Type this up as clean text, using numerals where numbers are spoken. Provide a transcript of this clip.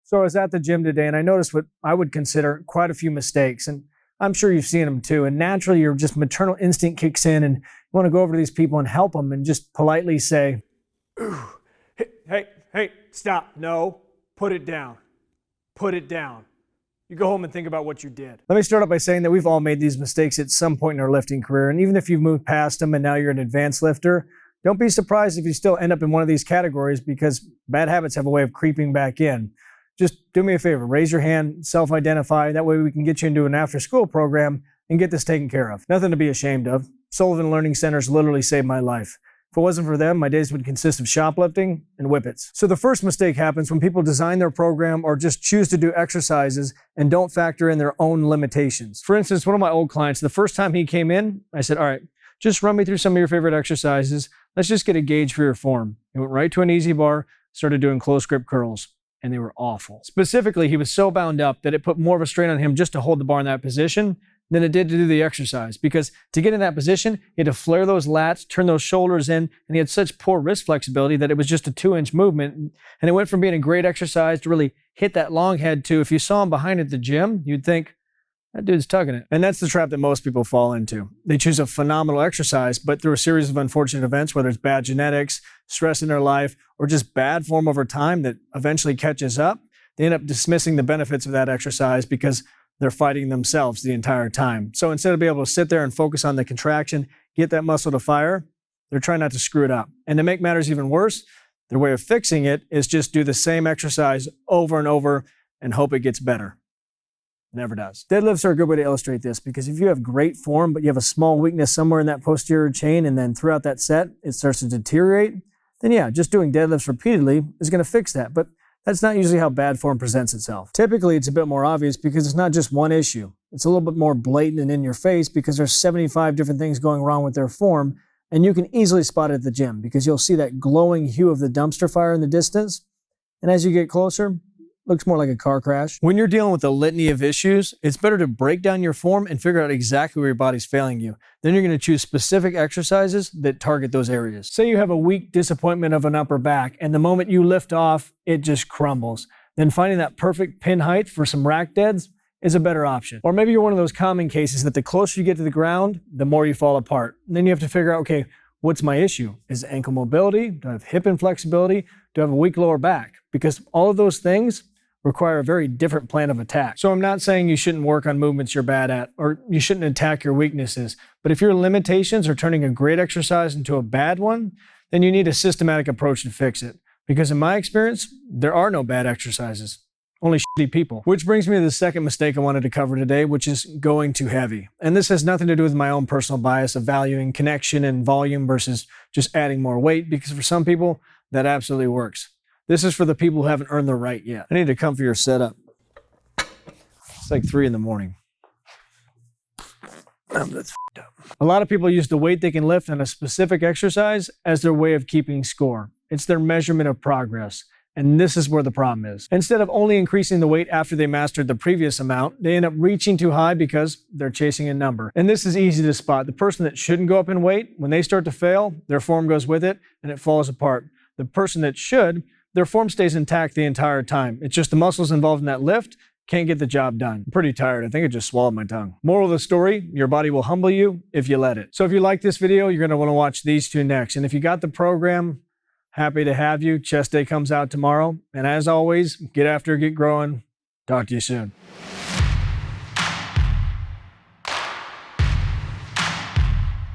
So I was at the gym today and I noticed what I would consider quite a few mistakes, and I'm sure you've seen them too. And naturally your just maternal instinct kicks in and you want to go over to these people and help them and just politely say, hey, stop. No, put it down. Put it down. You go home and think about what you did. Let me start off by saying that we've all made these mistakes at some point in our lifting career. And even if you've moved past them and now you're an advanced lifter, don't be surprised if you still end up in one of these categories, because bad habits have a way of creeping back in. Just do me a favor, raise your hand, self-identify. That way we can get you into an after-school program and get this taken care of. Nothing to be ashamed of. Sullivan Learning Centers literally saved my life. If it wasn't for them, my days would consist of shoplifting and whippets. So the first mistake happens when people design their program or just choose to do exercises and don't factor in their own limitations. For instance, one of my old clients, the first time he came in, I said, all right, just run me through some of your favorite exercises. Let's just get a gauge for your form. He went right to an easy bar, started doing close grip curls, and they were awful. Specifically, he was so bound up that it put more of a strain on him just to hold the bar in that position than it did to do the exercise. Because to get in that position, he had to flare those lats, turn those shoulders in, and he had such poor wrist flexibility that it was just a 2-inch movement. And it went from being a great exercise to really hit that long head to, if you saw him behind at the gym, you'd think, that dude's tugging it. And that's the trap that most people fall into. They choose a phenomenal exercise, but through a series of unfortunate events, whether it's bad genetics, stress in their life, or just bad form over time that eventually catches up, they end up dismissing the benefits of that exercise because they're fighting themselves the entire time. So instead of being able to sit there and focus on the contraction, get that muscle to fire, they're trying not to screw it up. And to make matters even worse, their way of fixing it is just do the same exercise over and over and hope it gets better. Never does. Deadlifts are a good way to illustrate this, because if you have great form, but you have a small weakness somewhere in that posterior chain, and then throughout that set, it starts to deteriorate, then yeah, just doing deadlifts repeatedly is going to fix that. But that's not usually how bad form presents itself. Typically, it's a bit more obvious because it's not just one issue. It's a little bit more blatant and in your face because there's 75 different things going wrong with their form, and you can easily spot it at the gym because you'll see that glowing hue of the dumpster fire in the distance, and as you get closer, looks more like a car crash. When you're dealing with a litany of issues, it's better to break down your form and figure out exactly where your body's failing you. Then you're going to choose specific exercises that target those areas. Say you have a weak disappointment of an upper back, and the moment you lift off, it just crumbles. Then finding that perfect pin height for some rack deads is a better option. Or maybe you're one of those common cases that the closer you get to the ground, the more you fall apart. And then you have to figure out, okay, what's my issue? Is it ankle mobility? Do I have hip inflexibility? Do I have a weak lower back? Because all of those things require a very different plan of attack. So I'm not saying you shouldn't work on movements you're bad at, or you shouldn't attack your weaknesses. But if your limitations are turning a great exercise into a bad one, then you need a systematic approach to fix it. Because in my experience, there are no bad exercises, only shitty people. Which brings me to the second mistake I wanted to cover today, which is going too heavy. And this has nothing to do with my own personal bias of valuing connection and volume versus just adding more weight, because for some people, that absolutely works. This is for the people who haven't earned the right yet. I need a comfier setup. It's like 3 in the morning. That's f***ed up. A lot of people use the weight they can lift on a specific exercise as their way of keeping score. It's their measurement of progress. And this is where the problem is. Instead of only increasing the weight after they mastered the previous amount, they end up reaching too high because they're chasing a number. And this is easy to spot. The person that shouldn't go up in weight, when they start to fail, their form goes with it and it falls apart. The person that should, their form stays intact the entire time. It's just the muscles involved in that lift can't get the job done. I'm pretty tired. I think I just swallowed my tongue. Moral of the story, your body will humble you if you let it. So if you like this video, you're going to want to watch these two next. And if you got the program, happy to have you. Chest day comes out tomorrow. And as always, get after it, get growing. Talk to you soon.